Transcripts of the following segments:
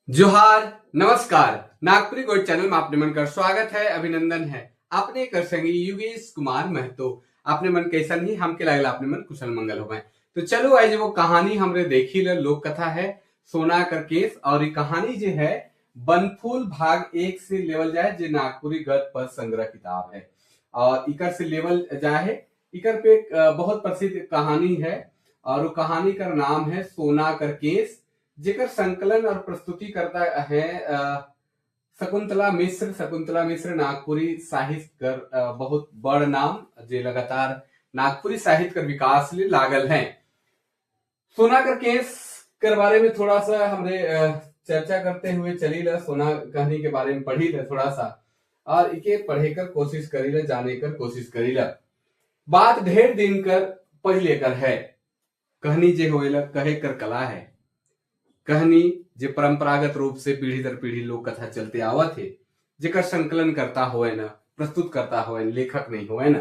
जोहार, नमस्कार। Nagpuri gold channel में आपने मन कर स्वागत है, अभिनंदन है। आपने कर संगी योगेश कुमार महतो। आपने मन कैसा नहीं हमके लागला आपने मन कुशल मंगल हो गए। तो चलो आज वो कहानी हमरे देखी ल लोक कथा है सोना कर केस। और ये कहानी जो है बनफूल भाग 1 से लेवल जाए जो नागपुरी गद्य पद संग्रह किताब है और इकर से लेवल जाए। इकर पे एक बहुत प्रसिद्ध कहानी है और वो कहानी का नाम है सोना कर केस, जेकर संकलन और प्रस्तुति करता है शकुंतला मिश्र नागपुरी साहित्य कर बहुत बड़ नाम जे लगातार नागपुरी साहित्य कर विकास ले लागल है। सोना कर केस कर बारे में थोड़ा सा हमने चर्चा करते हुए चली ला, सोना कहानी के बारे में पढ़ी ला थोड़ा सा और इके पढ़े कर कोशिश करी ला, जाने कर कोशिश करी ला। बात ढेर दिन कर पहले कर है, कहानी जे होएला कहे कर कला है। कहानी जो परंपरागत रूप से पीढ़ी दर पीढ़ी लोक कथा चलते आवत है, जेकर संकलन करता होए ना, प्रस्तुत करता होए, लेखक नहीं होए ना।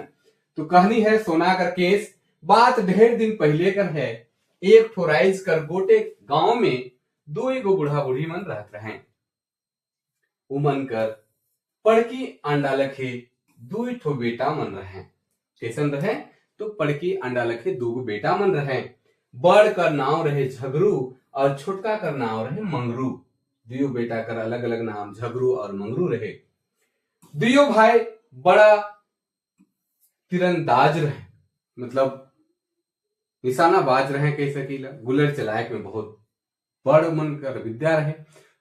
तो कहानी है सोना कर केस। बात ढेर दिन पहले कर है, एक ठोराइज कर गोटे गांव में दो एगो बूढ़ा बूढ़ी मन रहत रहे। उमन कर पड़की अंडा लखे दो ठो बेटा मन रहे। कैसन रहे? तो पड़की अंडा लखे दो बेटा मन रहे। बड़ कर नाव रहे झगरू और छोटका कर नाम रहे मंगरू। दियो बेटा कर अलग अलग नाम झगरू और मंगरू रहे। दियो भाई बड़ा तीरंदाज रहे, मतलब निशाना बाज रहे, कह सकीला। गुलर चलायक में बहुत बड़ मन कर विद्या रहे,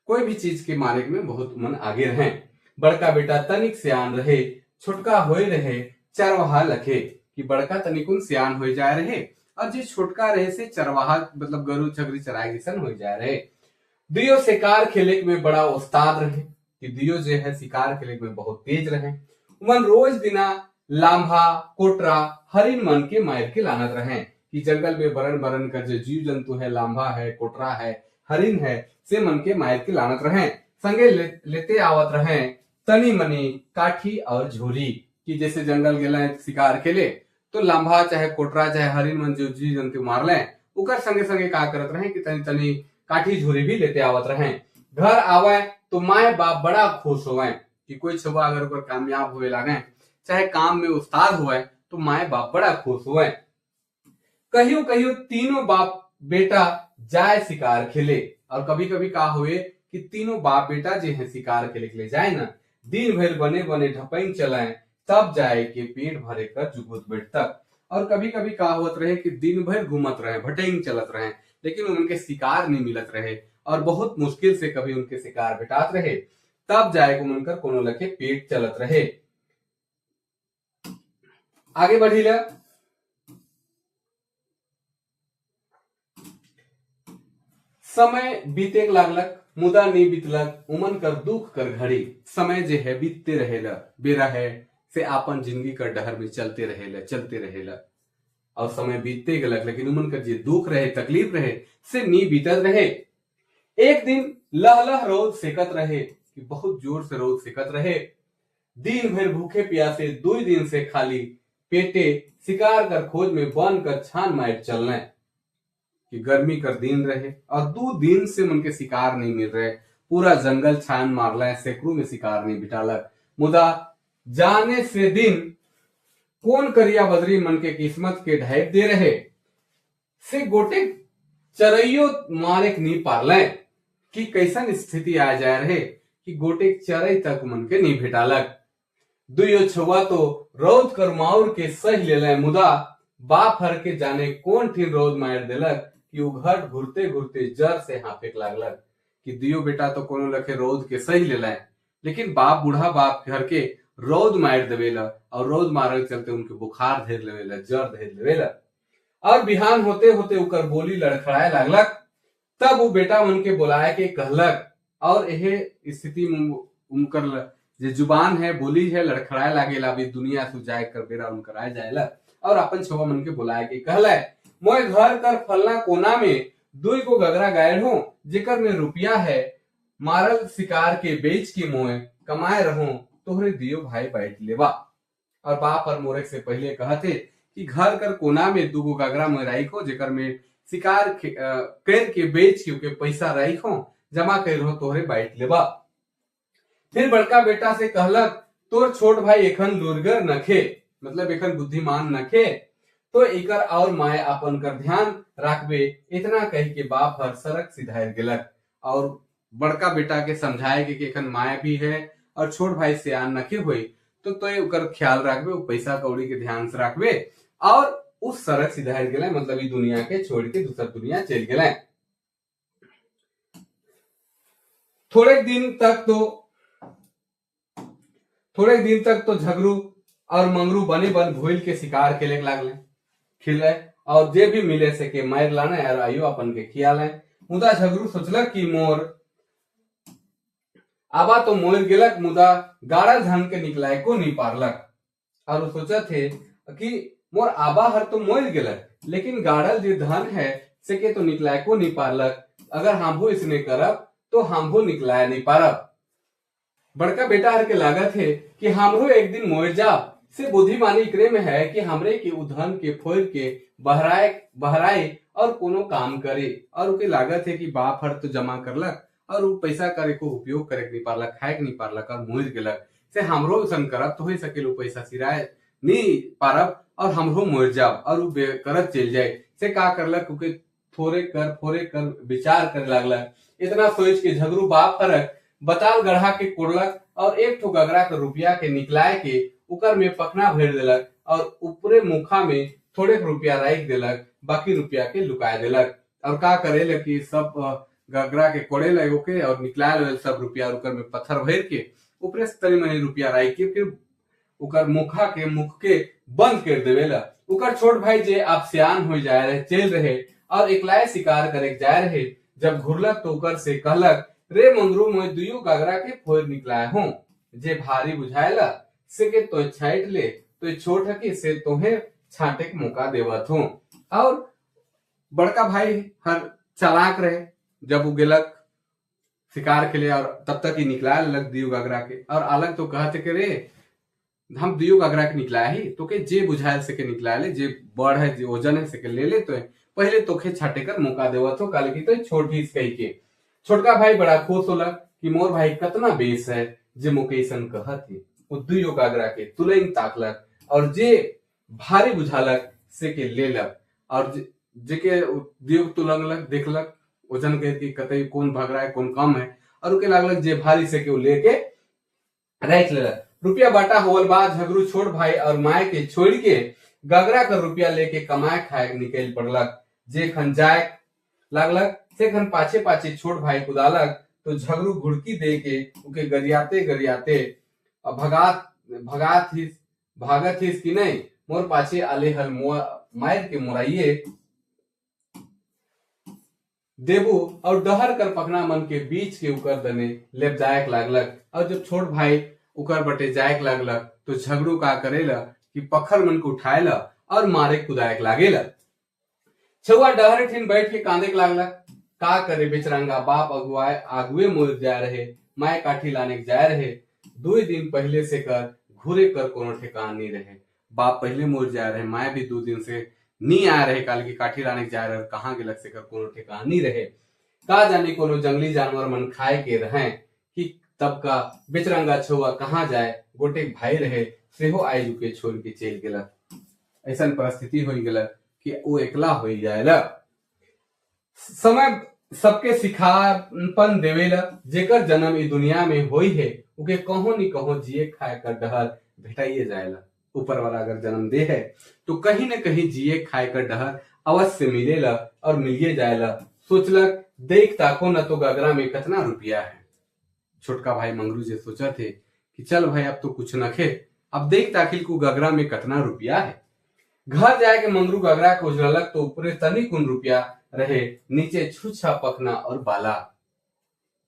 कोई भी चीज के मालिक में बहुत मन आगे रहे। बड़का बेटा तनिक सियान रहे, छोटका होए रहे चरवाहा लखे कि बड़का तनिकुन सियान हो जाए रहे और जो छोटका रहे से चरवाहा मतलब गरु छगरी चराए किसन हो जा रहे। दियो शिकार खेले में बड़ा उस्ताद रहे कि दियो जो है शिकार खेले में बहुत तेज रहे। मन रोज दिना लाम्भा कोटरा हरिन मन के मार के लानत रहे कि जंगल में बरन बरन कर जो जीव जंतु है, लाम्भा है, कोटरा है, हरिन है, से मन के मार के लानत रहे। संगे लेते आवत रहे तनी मनी काठी और झोली कि जैसे जंगल गेला शिकार खेले तो लाम्भा चाहे कोटरा चाहे हरिन मन जो जीव जंतु मार ले उकर संगे संगे का करत रहे कि तनी तनी काठी झोरी भी लेते आवत रहे। घर आवे तो माए बाप बड़ा खुश होवे कि कोई छुआ अगर ऊपर कामयाब हुए लागे, चाहे काम में उस्ताद हुए तो माए बाप बड़ा खुश हुए। कहियो कहियो तीनों बाप बेटा जाए शिकार खेले और कभी कभी का हुए कि तीनों बाप बेटा जो है शिकार खेले के लिए जाए ना, दिन भर बने बने ढपैन चलाए तब जाए के पेट भरे कर जुगुत बैठ तक। और कभी कभी का होत रहे कि दिन भर घूमत रहे, भटेंग चलत रहे, लेकिन उनके शिकार नहीं मिलत रहे और बहुत मुश्किल से कभी उनके शिकार भेटात रहे, तब जाए को उनकर कोनो लखे पेट चलत रहे। आगे बढ़ी ला। समय बीते लागलक मुदा नहीं बीतलक, उमन कर दुख कर घड़ी। समय जे है बीतते रहेला, बेरा है से आपन जिंदगी कर डहर में चलते रहेला और समय बीतते गलक, लेकिन उमन कर जे दुख रहे, तकलीफ रहे से नी बीतत रहे। एक दिन लह रोज सेकत रहे कि बहुत जोर से रोज सेकत रहे। दिन भर भूखे प्यासे 2 दिन से खाली पेटे शिकार कर खोज में बन कर छान मार चलने कि गर्मी कर दिन रहे और 2 दिन से उनके शिकार नहीं मिल रहे। पूरा जंगल छान मारला, सैकड़ों में शिकार नहीं बिटालक। मुदा जाने से दिन कौन करिया बदरी मन के किस्मत के ढाइप दे रहे से गोटे चरइयो मारे नहीं पारले कि कैसन स्थिति आ जा रहे कि गोटे चरई तक मन के नहीं भेटालक। दुयो छुआ तो रौद कर माउर के सह ले, मुदा बाप हर के जाने कौन ठीक रौद मार देलक कि उ घर घुरते घुरते जर से हाफेक लागलक कि दियो बेटा तो कोनो लखे रौद के सही ले, लेकिन बाप बूढ़ा बाप घर के रौद मार देवेला और रौद मारे के चलते उनके बुखार धेर लेवेला, जर धेर लेवेला। और बिहान होते होते उकर बोली लड़खड़ाए लागलक। तब वो बेटा उनके बुलाए के कहलक और यह स्थिति में उनकर जो जुबान है, बोली है, लड़खड़ाए लागेला। अभी दुनिया सुजाए कर बेरा उनकर आ जाएला और अपन छुआ मन के बुलाए के कहला मोए घर कर फलना कोना में 2 को गगरा गायल हो, जेकर में रुपया है, मारल शिकार के बेच के मोए कमाए रहूं, तोहरे दियो भाई बैठ लेवा। और बाप और मोरे से पहले कहते कि घर कर कोना में 2 गगरा में राखो, जेकर में शिकार कर के बेच के पैसा राखो, जमा कर रहो तोहरे बैठ लेबा। फिर बड़का बेटा से कहलक तोर छोट भाई एखन लुरगर नखे, मतलब एखन बुद्धिमान नखे, तो एकर और माय अपन कर ध्यान रखबे। इतना कह के बाप हर सड़क सिधार गेलक और बड़का बेटा के समझाए कि एखन माय भी है और छोट भाई सियान नखे हुई, तो ओकर ख्याल रखबे, वो पैसा कौड़ी के ध्यान से रखबे और उस सड़क सिधार गेले, मतलब ई दुनिया के छोड़ के दूसर दुनिया चल गेले। थोड़े दिन तक तो झगरू और मंगरू बने बन भूल के शिकार खेले लागले खिले और जे भी मिले से के मार लाना और आयो अपन के खियाले। मुदा झगरू सोचलक कि मोर आबा तो मोर गेलक, मुदा गाड़ा धन के निकलाए को नहीं पारलक। और वो सोचा थे कि मोर आबा हर तो मोर गेलक, लेकिन गाड़ल जो धन है से के तो निकलाए को नहीं पारलक। अगर हमहू इसने करब तो हमहू निकलाए नहीं पारब। बड़का बेटा हर के लागत है कि हमरो एक दिन मोर जाब। से बुद्धिमानी इकरे में है कि हमरे के उधन के फोड़ के बहराए और कोनो काम करे। और उके लागत है कि बाप हर तो जमा करलक और वो पैसा करे को उपयोग करे नहीं पारलक, खाए नहीं पारलक और मोर गेलक। से हमरो उसन करब तो हो सके पैसा सिराए नहीं पारब और हमरो मोर जाब और वो करत चल जाए। से का करलक उके फोरे कर विचार करे लागलक। इतना सोच के झगरू बाप हरक बताल गढ़ा के कोड़लक और एक ठो गगरा के रुपया के निकलाए के उकर में पखना भर देलक और ऊपरे मुखा में थोड़े रुपया राख देलक, बाकी रुपया के लुकाए देलक। और का करे कि सब गगरा के कोड़े लगो के और निकलाए सब रुपया उकर में पत्थर भर के ऊपरे से तनी मनी रुपया राख के फिर उकर मुख के बंद कर देवेला। उकर छोट भाई जे आप सियान हो जाए रहे चल रहे और एकलाए शिकार करे जाए रहे, जब घुरलक तो उकर से कहलक रे मंगरू मैं दुयो गगरा के फोड़ निकलाए हूँ, जे भारी बुझाएला से के तो छाट ले, तो छोट हकी से तोहे छाटे के मौका देवत हूँ। और बड़का भाई हर चालाक रहे, जब वो गेलक शिकार के लिए और तब तक ही निकला लग दियो गगरा के। और अलग तो कहते के रे हम दियो गगरा के निकला ही तो के जे बुझाए से के निकला ले, जे बड़ है जे वजन है से के ले तो पहले तोखे छाटे कर मौका देवत हो, काले की तो छोट ही कही के। छोटका भाई बड़ा खुश होलक कि मोर भाई कितना बेस है जे मुकेशन कहत है। वो दुयो गगरा के तुलैन ताकलक और जे भारी बुझालक से के लेलक और जे के दियो तुलंगलक देखलक वजन के कतई कौन भाग रहा है कौन कम है और उके लागलक जे भारी से के वो लेके रख लेलक। रुपया बाटा होल बाद झगरू छोट भाई और माय के छोड़ के गगरा का रुपया लेके कमाए खाए निकल पड़लक। जे खन जाए लागलक से खन पाछे पाछे छोट भाई कुदालक, तो झगरू घुड़की दे के उके गरियाते भागत हिस कि नहीं मोर पाछे आले हल मायर के मुराइये देबू और डहर कर पखना मन के बीच के उकर दने लेप जायक लागलक। और जब छोट भाई उकर बटे जायक लागलक तो झगड़ू का करेला कि पखर मन को उठाएला और मारे कुदायक लागेला। छुआ डहर ठिन बैठ के कांदे लागलक, का करे बेचरंगा बाप आगुए मोर जा रहे, माय काठी लाने जाए रहे। 2 दिन पहले से कर घूरे कर कोनो ठिकान नहीं रहे। बाप पहले मोर जा रहे, माय भी 2 दिन से नहीं आ रहे, काल की काठी लाने जा रहे, कहाँ गेलक से कर कोनो ठिकान नहीं रहे। का जाने कोनो जंगली जानवर मन खाए के रहे कि तब का बेचरंगा छुआ कहाँ जाए। गोटे भाई रहे सेहो आई के छोड़ के चल गेला। ऐसा परिस्थिति हो गेला कि वो एकला हो जाएला। समय सबके सिखापन देवेला, जेकर जन्म ई दुनिया में होई है उके कहो नहीं कहो जिए खाए कर डहर भेटाइए जाएला। ऊपर वाला अगर जन्म दे है तो कहीं न कहीं जिए खाए कर डहर अवश्य मिलेला और मिलिए जाएला। सोचलक देख ताको न तो गगरा में कितना रुपया है। छोटका भाई मंगरू जी सोचा थे कि चल भाई अब तो कुछ न खे, अब देख ताकिल को गगरा में कितना रुपया है। घर जाए के मंगरू गगरा को उजरलक तो ऊपरे तनिक उन रुपया रहे, नीचे छुछा पखना और बाला।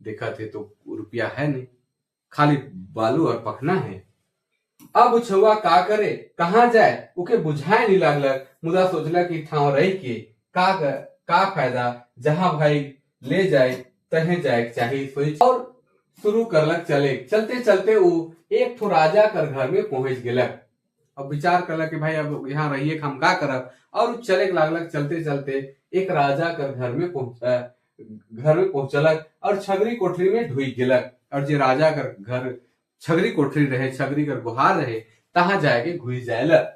देखा थे तो रुपया है नहीं, खाली बालू और पखना है। अब छुआ का करे कहाँ जाए उके बुझाए नहीं लागलक। मुदा सोचला कि ठाव रही के का फायदा, जहां भाई ले जाए तहे जाए चाहिए सोच। और शुरू करलक चलते चलते वो एक ठो राजा कर घर में पहुंच गेलक। अब विचार करलक कि भाई अब यहाँ रहिए हम का करब। और चले लागलक चलते चलते एक राजा कर घर में घर में पहुंचलक और छगरी कोठरी में ढुई गेलक। और जे राजा कर घर छगरी कोठरी रहे, छगरी कर गुहार रहे, तहां जाके घुस जायलक।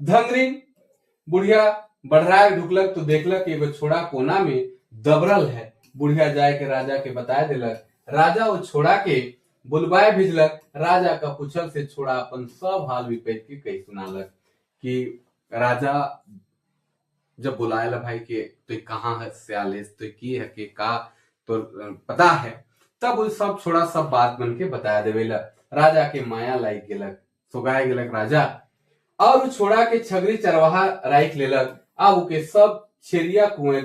धंगरीन बुढ़िया बढ़राए ढुकलक तो देखलक एगो छोड़ा कोना में दबरल है। बुढ़िया जाए के राजा के बताए दिलक। राजा वो छोड़ा के बुलवाए भेजलक। राजा का पूछल से छोड़ा अपन सब हाल विपैत के कही सुनालक कि राजा जब बुलाएला भाई के तो कहाँ है सियाले तो की है के का तो पता है, तब वो सब छोड़ा सब बात बन के बताया देवेला। राजा के माया लाई गेलक, सुगाए गेलक राजा। और छोड़ा के छगरी चरवाहा राइख लेलक। अब के सब छेरिया कुएं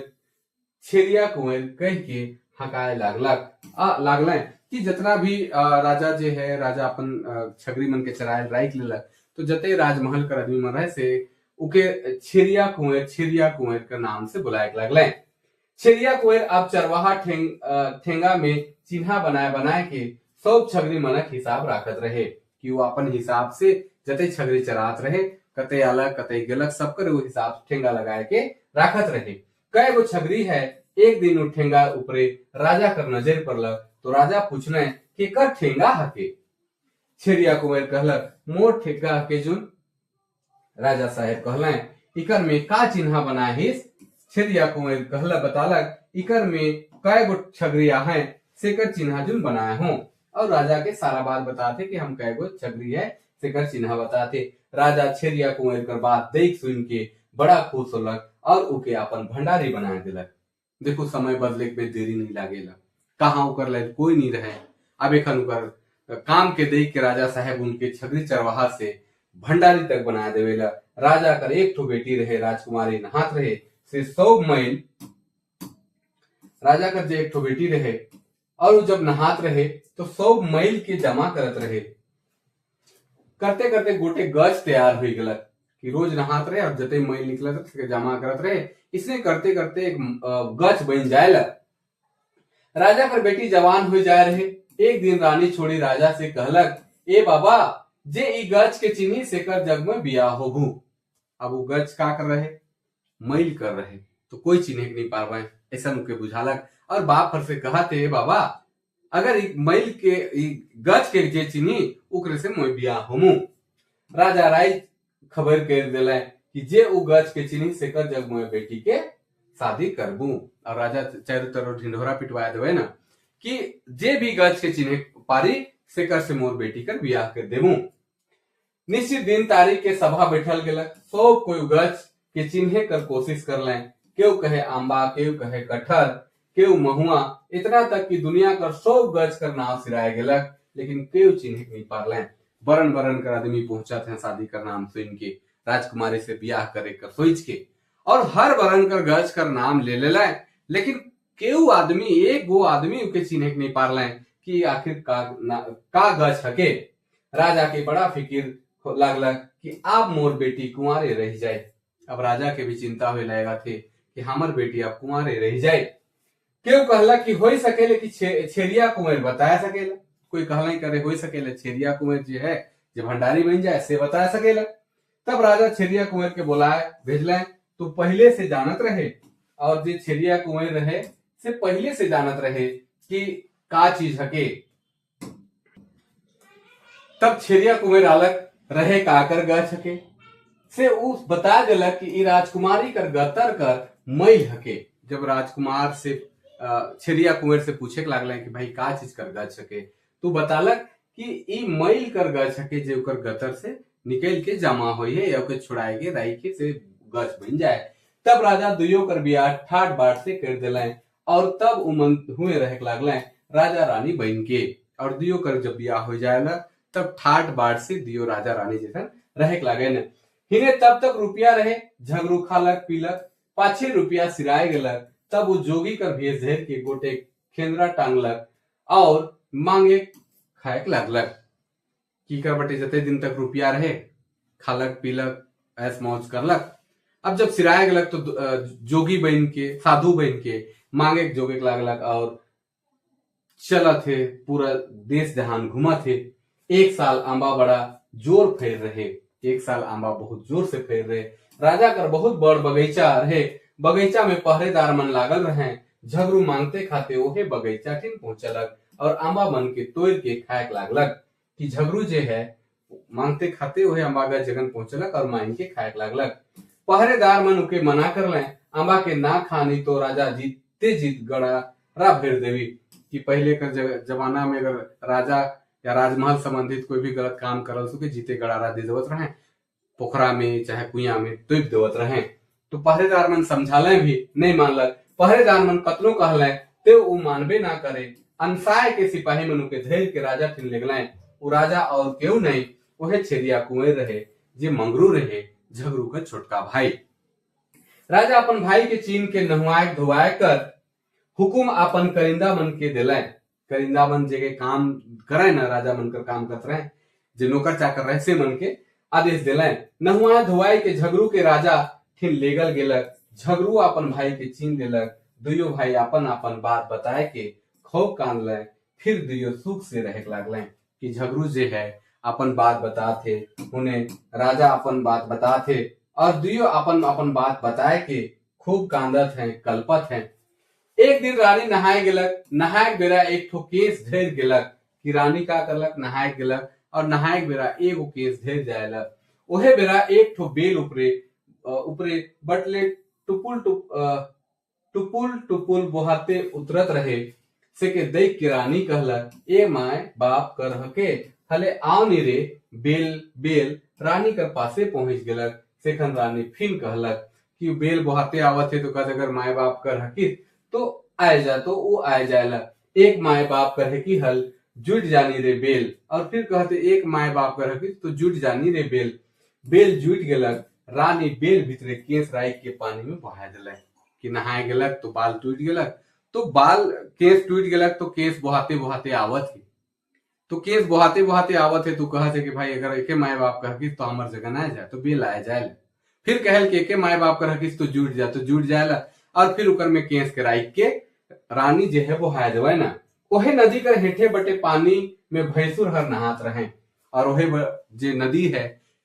कह के हकाए लागल कि जितना भी राजा जे है, राजा अपन छगरी मन के चराए राइख लेलक। तो जते राजमहल कर आदमी मन रहे से उके छेरिया कुएं के नाम से बुलाए लागल। छेरिया कुएं अब चरवाहा ठेंगा में चिन्हा बनाए के सब छगरी मनक हिसाब राखत रहे कि वो अपन हिसाब से जते छगरी चरात रहे, कते अलग कते गलत सबकर वो हिसाब ठेंगा लगाए के राखत रहे। कई गो छगरी है, एक दिन वो ठेंगा ऊपरे राजा कर नजर पड़लक। तो राजा पूछने कि कर ठेंगा हके। छेरिया कुंवर कहलक मोर ठेंगा हके जुन। राजा साहेब कहलें इकर में का चिन्हा बनाए हिस। छेरिया कुंवर कहला बतालक इकर में कई गो छगरिया हैं सेकर चिन्हा जुन बनाए हों। और राजा के सारा बात बताते कि हम कई गो छगरी है सेकर चिन्हा बताते। राजा छेरिया कुंवर कर बात देख सुन के बड़ा खुश होलक और उके अपन भंडारी बना दिलक। देखो समय बदले में देरी नहीं लागेला, कहाँ उकर लायक कोई नहीं रहे। अब एखन उकर काम के देख के राजा साहेब उनके छगरी चरवाहा से भंडारी तक बना देवेला। राजा कर एक ठो बेटी रहे, राजकुमारी नहात रहे से 100 मैल। राजा कर जे एक ठो बेटी रहे और जब नहात रहे तो 100 मैल के जमा करत रहे। करते करते गोटे गज तैयार हो गलत कि रोज नहात रहे और जते मैल निकलत रहे जमा करत रहे। इसने करते करते एक गज बन जाएला। राजा कर बेटी जवान हो जाए रहे। एक दिन रानी छोड़ी राजा से कहलक ए बाबा जे ई गज के चिन्ही से कर जग में बियाह होबू। अब वो गज का कर रहे, मैल कर रहे तो कोई चिन्ह नहीं पावे ऐसा उनके बुझालक। और बाप हर से कहते बाबा अगर मैल के गज के जे चिन्ही उकरे से मैं बियाह होमू। राजा राय खबर कर दिला कि जे उ गज के चिन्ही से कर जग में बेटी के शादी करबू। और राजा चारों तरफ ढिंढोरा पिटवा देवे ना कि जे भी गज के चिन्ह पारी से कर से मोर बेटी कर बियाह कर देबू। निश्चित दिन तारीख के सभा बैठल गेलक। सब कोई गज के चिन्हे कर कोशिश कर लें। केहू कहे आंबा, केहू कहे कटहर, केहू महुआ, इतना तक कि दुनिया कर 100 गज कर नाव सिराए गेलक, लेकिन केहू चिन्ह नहीं पारले। बरन बरन कर आदमी पहुंचा थे शादी कर नाम सुन के, राजकुमारी से बियाह करे कर सोच के। और हर बरन कर गज कर नाम ले ले, लेकिन केहू आदमी एक गो आदमी उके चिन्ह नहीं पारले कि आखिर का गज हके। राजा के बड़ा फिकिर लागलक कि आप मोर बेटी कुंवारे रह जाए। अब राजा के भी चिंता हो लगेगा थे कि हमार बेटी अब कुंवारे रह जाए। केहू कहला कि हो सकेले कि छेरिया कुंवर बताया सकेला। कोई कहला करे हो सकेला छेरिया कुंवर जो है जो भंडारी बन जाए से बता सकेला। तब राजा छेरिया कुंवर के बुलाए भेजले। तो पहले से जानत रहे और जो छेरिया कुंवर रहे से पहले से जानत रहे कि का चीज हके। तब छेरिया कुंवर आलक रहे काकर गछ हके से उस बता दिला कि ई राजकुमारी कर गतर कर मैल हके। जब राजकुमार से छेरिया कुंवर से पूछे लागल कि भाई का चीज कर गछ हके, तो बतालक कि ई मैल कर गछ हके जो कर गतर से निकल के जमा होई है या ओके छुड़ाए के राई के से गछ बन जाए। तब राजा दुइयो कर बियाह ठाट बाट से कर दिले और तब उमन हुए रह लागल राजा रानी बन के। और दुइयो कर जब बियाह हो जाएला तब ठाट बाट से दियो राजा रानी जैसा रह लागे न। हिने तब तक रुपया रहे, झगरू खालक पीलक, पाछे रुपया सिराए गेलक। तब वो जोगी कर भेज धेर के गोटे खेंदरा टांगलक और मांगे खाए लागलक। की कर बटे जते दिन तक रुपया रहे खालक पीलक ऐस मौज करलक। अब जब सिराए गेलक तो जोगी बन के साधु बन के मांगे जोगे लागलक और चला थे पूरा देश जहान घुमा थे। एक साल आंबा बड़ा जोर फैल रहे, एक साल आंबा बहुत जोर से फैल रहे। राजा कर बहुत बड़ बगीचा रहे, बगीचा में पहरेदार मन लागल रहे। झगरू मांगते खाते ओहे बगैचा ठिन पहुंचलक और आंबा मन के तोड़ के खायक लागलक। कि झगरू जे है मांगते खाते ओहे अम्बागा जगन पहुंचलक और मांग के खायक लागलक। पहरेदार मन उके मना कर ले, आंबा के ना खानी तो राजा जीतते जीत गड़ा रा भेड़ देवी। कि पहले का जमाना में अगर राजा या राजमहल संबंधित कोई भी गलत काम करल सके जीते गड़ारा दे देवत रहे, पोखरा में चाहे कुइया में तुप देवत रहे। तो पहरेदार मन समझाले भी नहीं मानलक। पहरेदार मन कतनो कहले ते उ मानबे ना करे। अनसाय के सिपाही मन के धैर्य के राजा फिर लेगले। वो राजा और क्यों नहीं वह छेरिया कुंवर रहे जे मंगरू रहे झगरू का छोटका भाई। राजा अपन भाई के चीन के नहवाए धोवाए कर हुकुम अपन करिंदा मन के दिलाए। करिंदा मन जे काम करे ना राजा मन कर काम करते रहे, जे नौकर चाकर रहे से मन के आदेश दिलाए। नहुआ धोवाई के झगरू के राजा फिर लेगल गेलक। झगरू अपन भाई के चीन लेलक। दुयो भाई अपन अपन बात बताए के खूब कांदले। फिर दुयो सुख से रहे लागले। कि झगरू जे है अपन बात बताथे, उन्हें राजा अपन बात बताथे और दुयो अपन अपन बात बताए के खूब कांदत हैं कल्पत हैं। एक दिन रानी नहाए गेलक। नहाए बेरा एक ठो केस ढेर गेलक। कि रानी का करलक नहाए गेलक और नहाए बेरा एगो केस ढेर जायलक। ओहे बेरा एक ठो बेल ऊपरे बटले टुपुल टुपुल बोहाते उतरत रहे। से के देख के रानी कहलक, ए माय बाप कर हके हले आओ नी रे बेल बेल। रानी कर पासे पहुंच गेलक। सेखन रानी फिर कहलक कि बेल बोहाते आवत है तो कहते अगर माय बाप कर हकिस तो आए जा, तो वो आए जाएला। एक माय बाप कहे कि हल जुट जानी रे बेल। और फिर कहते एक माय बाप कर हकिस तो जुट जानी रे बेल। बेल जुट गेलक। रानी बेल भीतरे केस राई के पानी में बहा दिलक। कि नहाए गेलक तो बाल टूट गेलक। तो बाल केस टूट गेलक तो केस बहाते बहाते आवत है। तो केस बहाते बहाते आवत है तो कहते कि भाई अगर एके माय बाप का हकिस तो हमार जगह ना जाए तो बेल आए जाए। फिर कहल कि एके माय बाप का हकिस तो जुट जा तो जुट जाएला। और फिर उकर में केस के राई के रानी जे है वो हाय देवे ना। ओहे नदी कर हेठे बटे पानी में भैंसुर हर नहात रहे। और ओहे जे नदी है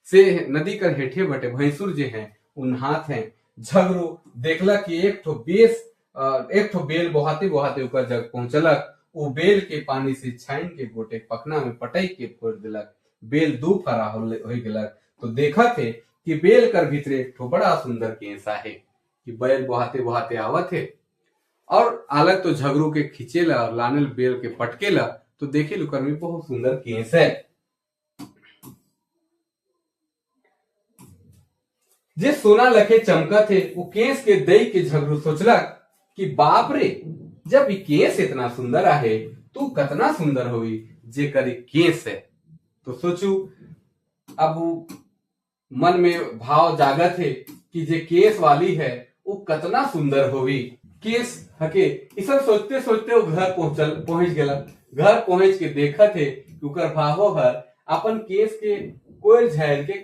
से नदी कर हेठे बटे भैंसुर जे है वो नहात है। झगरू देखला कि एक ठो बेल बहाते बहाते ऊपर जग पहुंचलक। वो बेल के पानी से छाइन के गोटे पखना में पटई के फोड़ दिलक। बेल दू फरा हो गेलक। तो देखा थे कि बेल कर भीतरे एक ठो बड़ा सुंदर केसा है। कि बैल बहाते बहाते आवत है और आलक तो झगरू के खींचेला और लानेल बेल के पटकेला। तो देखे लुकर में बहुत सुंदर केस है। जे सोना लखे चमका थे वो केस के दई के झगरू सोचलक कि बाप रे जब ये केस इतना सुंदर आहे तो कितना सुंदर होई जे करी केस है। तो सोचू अब मन में भाव जागत है कि जे केस वाली है वो कितना सुंदर होगी। केस हके इस सोचते सोचते वो घर पहुंच गया। घर पहुंच के देखा थे कि उकर भावो हर अपन केस के कोई झायर के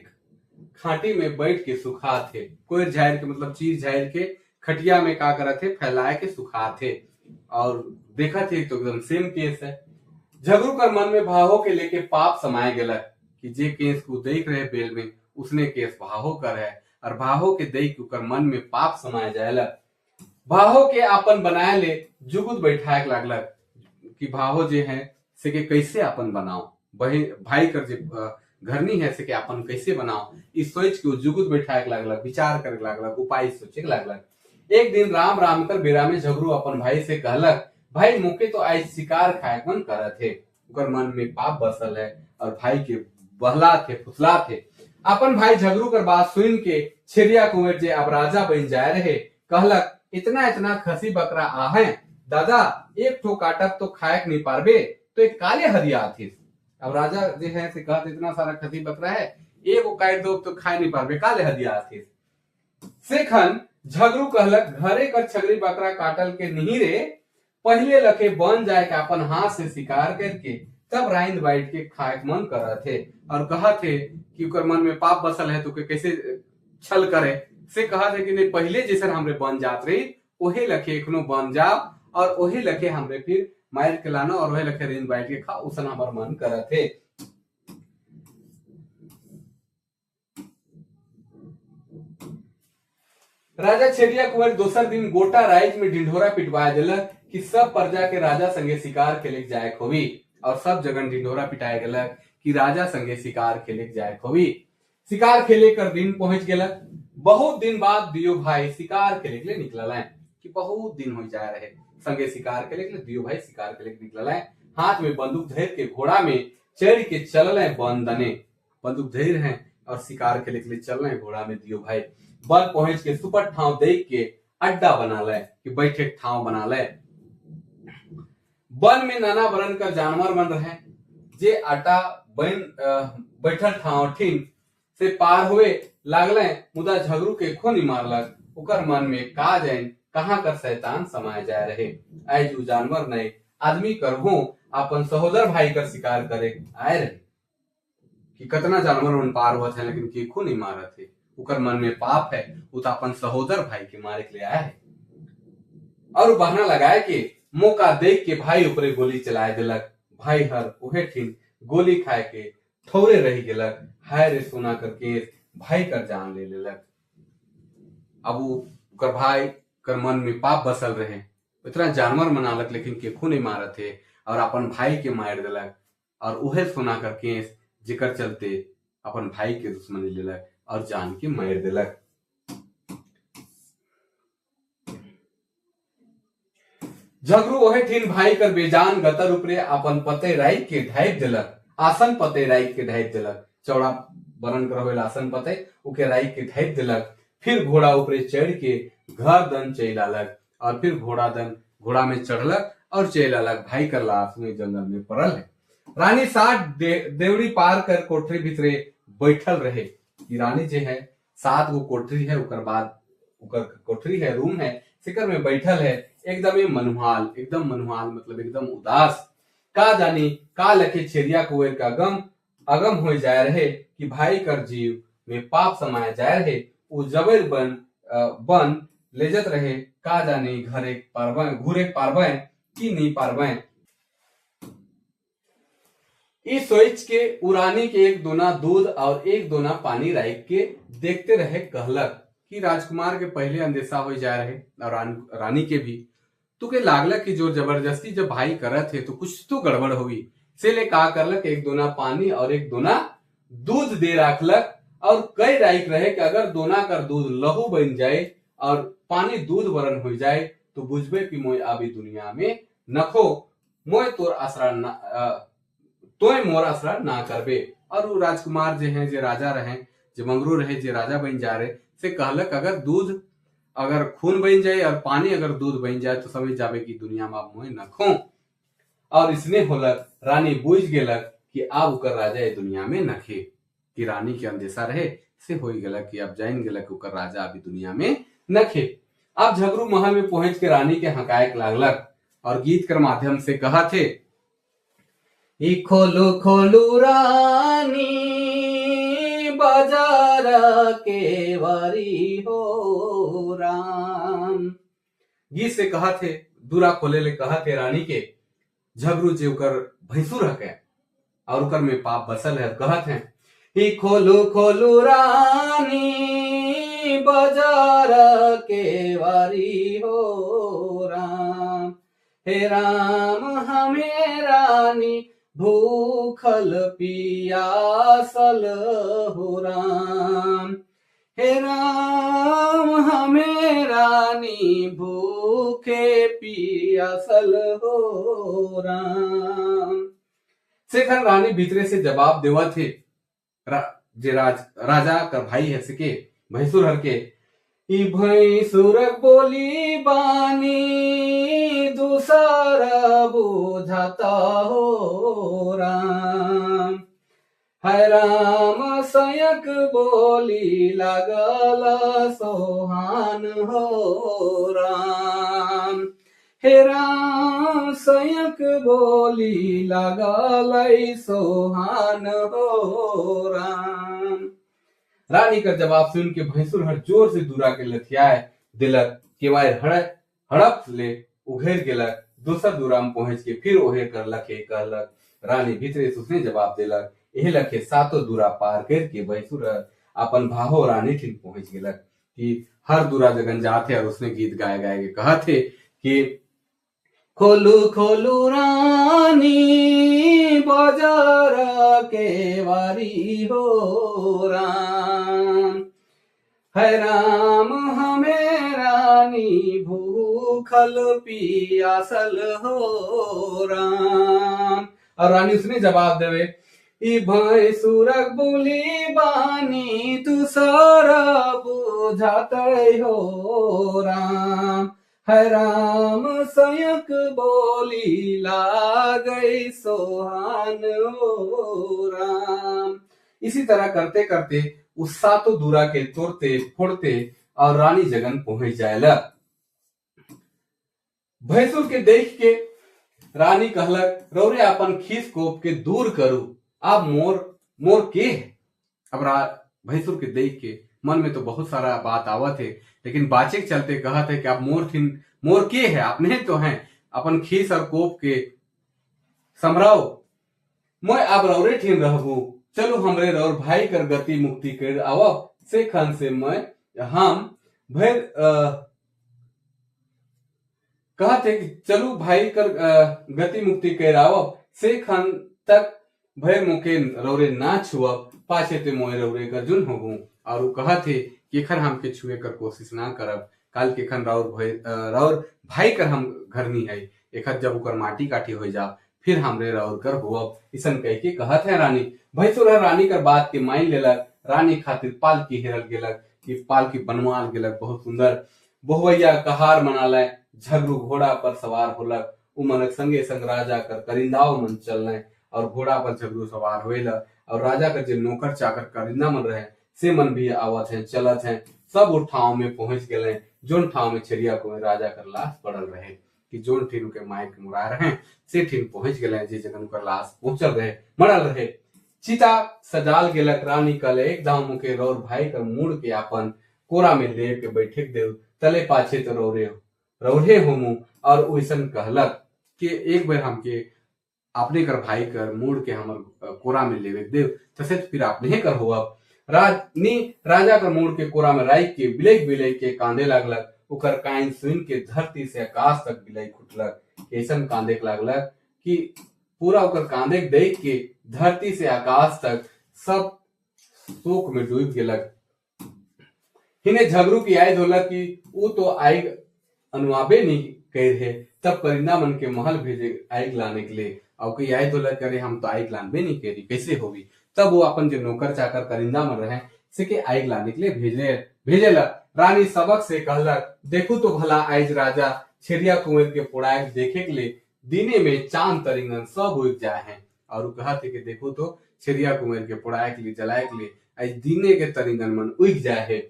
खाटी में बैठ के सुखा थे। कोई झायर के मतलब चीज झायर के खटिया में का करा थे फैलाए के सुखा थे। और देखा थे तो एकदम सेम केस है। झगरू कर मन में भावो के लेके पाप समाये गेलक। कि जे केस को देख रहे बेल में उसने केस भावो कर है और भावो के देख कर मन में पाप समाये जाएला। भावो के अपन बनाए ले जुगुत बैठाए लागलक। कि भावो जे है से के कैसे अपन बनाओ भाई कर जे घरनी है से के अपन कैसे बनाओ इस सोच के जुगुत बैठाए लागलक। विचार करे लागलक उपाय सोचे लागलक। एक दिन राम राम कर बेरा में झगरू अपन भाई से कहलक, भाई मुके तो आज शिकार खाए मन करत थे। उकर मन में पाप बसल है और भाई के बहला थे फुसला थे। अपन भाई झगरू कर बात सुन के छेरिया कुंवर जे अब राजा बन जाए रहे कहलक, इतना इतना खसी बकरा आहे दादा एक ठो काटब तो खाए नहीं पारबे तो एक काले हरिया आथिस। अब राजा जे है से कहत इतना सारा खसी बकरा है एगो काट दो तो खाए नहीं पारबे काले हरिया आथिस। सेखन झगरू कहलक, घरे कर छगरी बकरा काटल के नहीं रे पहले लखे बन जाए के अपन हाथ से शिकार करके तब राइंद बैठ के खाए मन कर थे। और कहा थे कि उकर मन में पाप बसल है तो कैसे छल करे से कहा थे कि नहीं पहले जैसे हमरे बन जात रही ओहे लखे एखनो बन जाओ और ओहे लखे हमरे फिर मार के लाना और वही लखे रेंद बैठ के खा उसन हमार मन कर थे। राजा छेरिया कुंवर दोसर दिन गोटा राइज में ढिंढोरा पिटवाया दिलक कि सब प्रजा के राजा संगे शिकार खेले जाए होवी, और सब जगह ढिंढोरा पिटाया गलक कि राजा संगे शिकार खेले जाए होवी। शिकार खेले कर दिन पहुंच गलक। बहुत दिन बाद दियो भाई शिकार खेले के लिए निकलल है कि बहुत दिन हो जा रहे संगे शिकार खेले के लिए दियो भाई शिकार खेले के निकलल है। हाथ में बंदूक धैर के घोड़ा में चढ़ के चलल है बंदने, बंदूक धैर है और शिकार खेले के लिए चल रहे घोड़ा में दियो भाई। बल पहुंच के सुपर ठाव देख के अड्डा बना ले कि बैठे ठाव बना ले। वन में नाना बरन का जानवर बन रहे जे अड्डा बन बैठल ठाव ठीन से पार हुए लागले, मुदा झगड़ू के खून मारलक। उकर मन में का जान कहाँ कर शैतान समाये जाए रहे। आज उ जानवर नहीं आदमी करहू अपन सहोदर भाई कर शिकार करे आए रहे कि कतना जानवर उन पार हुआ है लेकिन केखो नहीं मारा थे। उकर मन में पाप है, वो तो अपन सहोदर भाई के मारे के लिए आया है। और बहाना लगाए के मौका देख के भाई ऊपरे गोली चलाए दिलक। भाई हर उहे ठीन गोली खाए के ठौरे रही गेलक। हाय रे सोना करके भाई कर जान ले लेलक। अब उकर भाई कर मन में पाप बसल रहे, इतना जानवर मनालक लेकिन केखो नहीं मारा थे और अपन भाई के मार दिलक। और उहे सोना करके जिकर चलते अपन भाई के दुश्मनी लेलक और जान के मार दिलक। झगड़ू ओहे ठीन भाई कर बेजान गतर उपरे अपन पते राई के ढाइप दिलक। आसन पते राई के ढाइप दिलक। चौड़ा बरन कर आसन पते उके राई के ढाइप दिलक। फिर घोड़ा ऊपरे चढ़ के घर दन चल आलक और फिर घोड़ा में चढ़लक और चल आलक। भाई कर लाश में जंगल में पड़ल है। रानी सात देवड़ी पार कर कोठरी भीतरे बैठल रहे। रानी जे है 7 गो कोठरी है, उकर बाद उकर कोठरी है, रूम है, सिकर में बैठल है। एकदम मनुहाल मतलब एकदम उदास। का जानी का लखे छेरिया कुंवर का अगम हो जाए रहे कि भाई कर जीव में पाप समाया जाए रहे। वो जबर बन लेजत रहे। का जानी घूरे पारबे कि नहीं पारबे। इस सोच के उरानी के एक दोना दूध और एक दोना पानी राख के देखते रहे। कहलक कि राजकुमार के पहले अंदेशा हो जा रहे और रानी के भी तो के लागलक कि जो जबरदस्ती जब भाई करत है तो कुछ तो गड़बड़ हुई। से ले का करलक एक दोना पानी और एक दोना दूध दे रखलक और कई राइक रहे कि अगर दोना कर दूध लहू बन जाए और पानी दूध बरन हो जाए तो बुझबे कि मोय अभी दुनिया में नखो मोय तोर आसरा तोय मोर आसरा ना करबे। और वो राजकुमार जे हैं जे राजा रहे जे मंगरू रहे जे राजा बन जा रहे से कहलक अगर खून बन जाए और पानी अगर दूध बन जाए तो समझ जावे कि दुनिया में मोय नखो। और इसने होलक रानी बुझ गेलक कि अब उकर राजा ये दुनिया में नखे। कि रानी के अंदेशा रहे से हो गेलक कि अब जान गेलक उकर राजा अभी दुनिया में नखे। अब झगड़ू महल में पहुंच के रानी के हकायक लागलक और गीत कर माध्यम से कहा थे खोलू खोलू रानी बाजार के वारी हो राम। गीत से कहा थे दूरा खोले ले कहा थे रानी के झगड़ू जे उकर भैंसुर हके और उकर में पाप बसल है। कहत हैं ही खोलू खोलू रानी बाजार के वारी हो राम। हे राम हमें रानी भूखल पियासल हो राम। हे राम हमें रानी भूखे पियासल हो राम। शेखर रानी भीतरे से जवाब देवा थे जे राजा का भाई है सके भैंसुर हर के भैंसुर बोली बानी दूसरा बुझाता हो राम। है राम सयक बोली लगल सोहान हो राम। हे राम सयक बोली लगल सोहान हो राम। रानी का जवाब सुन के भैंसुर हर जोर से दूरा के लथियाए दिलक केवाय हड़प ले उघेर गेलक। दूसर दूरा में पहुंच के फिर ओहे कर लखे कहलक। रानी भीतरे से उसने जवाब दिलक एह लखे 7 दूरा पार कर के भैंसुर अपन भाहो रानी ठीक पहुंच गेलक। कि हर दूरा जगन जाते और उसने गीत गाए गाए के कहा थे कि खोलू खोलू रानी बाजार के वारी हो राम, है राम हमें रानी भूखल पियासल हो राम। और रानी उसने जवाब देवे, ई भैंसुरक बोली बानी तू सारा बुझाते हो राम, है राम सयक बोली लागई सोहान हो राम। इसी तरह करते करते उस सातों दूरा के तोड़ते फोड़ते और रानी जगन पहुंच जायला। भैंसुर के देख के रानी कहलक, रौरे अपन खीस कोप के दूर करू, आप मोर मोर के है। अब भैंसुर के देख के मन में तो बहुत सारा बात आवत है, लेकिन बाचे के चलते कहत है कि आप मोर के है, आपने तो हैं अपन खीस और कोप के समराओ, मैं अब रौरे ठीन रहबू, चलो हमरे रौर भाई कर गति मुक्ति कर आवब, से खन से मैं हम भैर कहते कि चलू भाई कर गति मुक्ति कर आवब, से खन तक भैर मुके रौरे ना छुअब, पाछे ते मोय रौरे कर जुन होगू। और वो कहते कि खन हमके छुए कर कोशिश ना करब, काल के खन रौर भाई कर हम घर नहीं है, एक जब उकर माटी काटी हो जा फिर हमरे रौर कर होब, इसन कह के कहत है रानी। भैंसुर रानी कर बात के माइन लेलक, रानी खातिर पालकी हेरल गेलक, कि पालकी बनवाल गेलक, बहुत सुंदर बहुवैया कहार मनाले, झगरू घोड़ा पर सवार होलक, उ मनक संगे संग राजा कर करिंदाव मन चलने और घोड़ा पर झगरू सवार होएला, और राजा का जो नौकर चाकर करिंदा मन रहे से मन भी आवत है चलत है, सब उस ठाव में पहुंच गए जोन ठाव में छेरिया को राजा कर लाश पड़ल रहे, कि जोन ठीन के मायक मुरा रहे से ठीन पहुंच गए, जे जगन कर लाश पहुंचल रहे मरल रहे। चिता सजाल गेलक, रानी कल एक दाव मुके रौर भाई कर मुड़ के अपन कोरा में ले के बैठे देव, तले पाछे तो रौरे होमू, और उसन कहलक कि एक बार हमके आपने कर भाई कर मुड़ के हमर कोरा में लेवे देव, तसे फिर आपने कर हो। अब राजा कर मुड़ के कोरा में राई के बिलेक के कांदे लागलक, उकर काइन सुन के धरती से आकाश तक बिलाई खुटलक, ऐसन कांदे लागलक कि पूरा उकर कांदे देख के धरती से आकाश तक सब शोक में डूब गेलक। हिने झगरू की याद होलक कि वो तो आइग अनुआबे नहीं कह रहे, तब परिंदा मन के महल भेजे आइग लाने के लिए, और कोई याद होलक करे हम तो आइग लानबे नहीं करी, कैसे होगी। तब वो अपन जो नौकर चाकर करिंदा मन रहे से के आइग लाने के लिए भेजेला। रानी सबक से कहलक, देखो तो भला आइज राजा छेरिया कुंवर के पोड़ाए देखे के लिए दिने में चांद तरिंगन सब उग जाए हैं, और कहते कि देखो तो छेरिया कुंवर के पोड़ाए के लिए जलाए के लिए आज दिने के तरिंगन मन उग जाए है।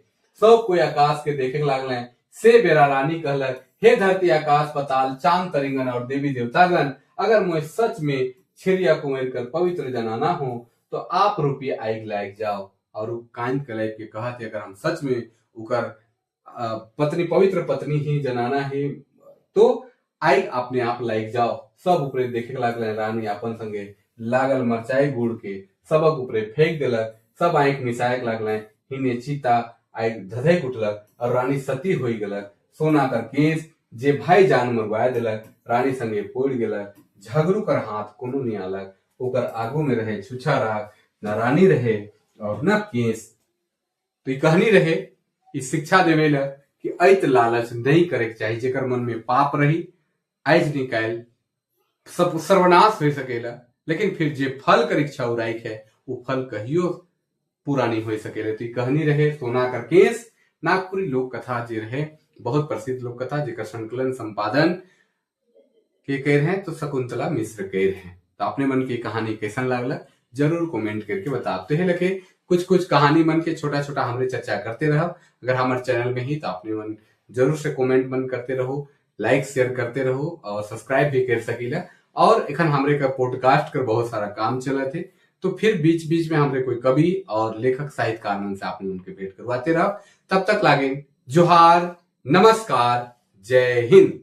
सब कोई आकाश के देखे लागल से बेरा रानी कहलक, हे धरती आकाश पताल चांद तरिंगन और देवी देवतागण, अगर मैं सच में छेरिया कुंवर कर पवित्र जनाना हो तो आप रुपये आइग लायक जाओ। और कान कलय के कहते अगर हम सच में उकर पत्नी पवित्र पत्नी ही जनाना है तो आइग अपने आप लायक जाओ। सब ऊपरे देखे लागल, रानी अपन संगे लागल मरचाई गुड़ के सबक ऊपरे फेंक दिलक, सब आंख मिसाए लागल, हिने चीता आइग धधे उठलक और रानी सती हो गलक। सोना कर केस जे भाई जान मरवा दिलक, रानी संगे पोड़ गेलक, झगड़ू कर हाथ कोनो नहीं आलक, ओकर आगू में रहे छुछा राग, न रानी रहे और न केस। तो ये कहानी रहे इस शिक्षा देवेला कि ऐत लालच नहीं करे चाहिए, जेकर मन में पाप रही आइज निकाल सब सर्वनाश हो सकेला, लेकिन फिर जे फल कर इच्छा उराइक है वो फल कहियो पूरा नहीं हो सकेला। तो कहानी रहे सोना कर केस, नागपुरी लोक कथा जे रहे बहुत प्रसिद्ध लोक कथा, जेकर संकलन संपादन के कह रहे हैं तो शकुंतला मिश्र कह रहे हैं। तो अपने मन की कहानी कैसन लागला जरूर कमेंट करके बताते हैं। लगे कुछ कहानी मन के छोटा छोटा हमरे चर्चा करते रहो। अगर हमारे चैनल में ही तो अपने मन जरूर से कमेंट मन करते रहो, लाइक शेयर करते रहो और सब्सक्राइब भी कर सकीला। और एखन हमरे का पॉडकास्ट कर बहुत सारा काम चला थे, तो फिर बीच बीच में हमरे कोई कवि और लेखक साहित्यकार मन से आपने उनके भेंट करवाते रहो। तब तक लागे जोहार, नमस्कार, जय हिंद।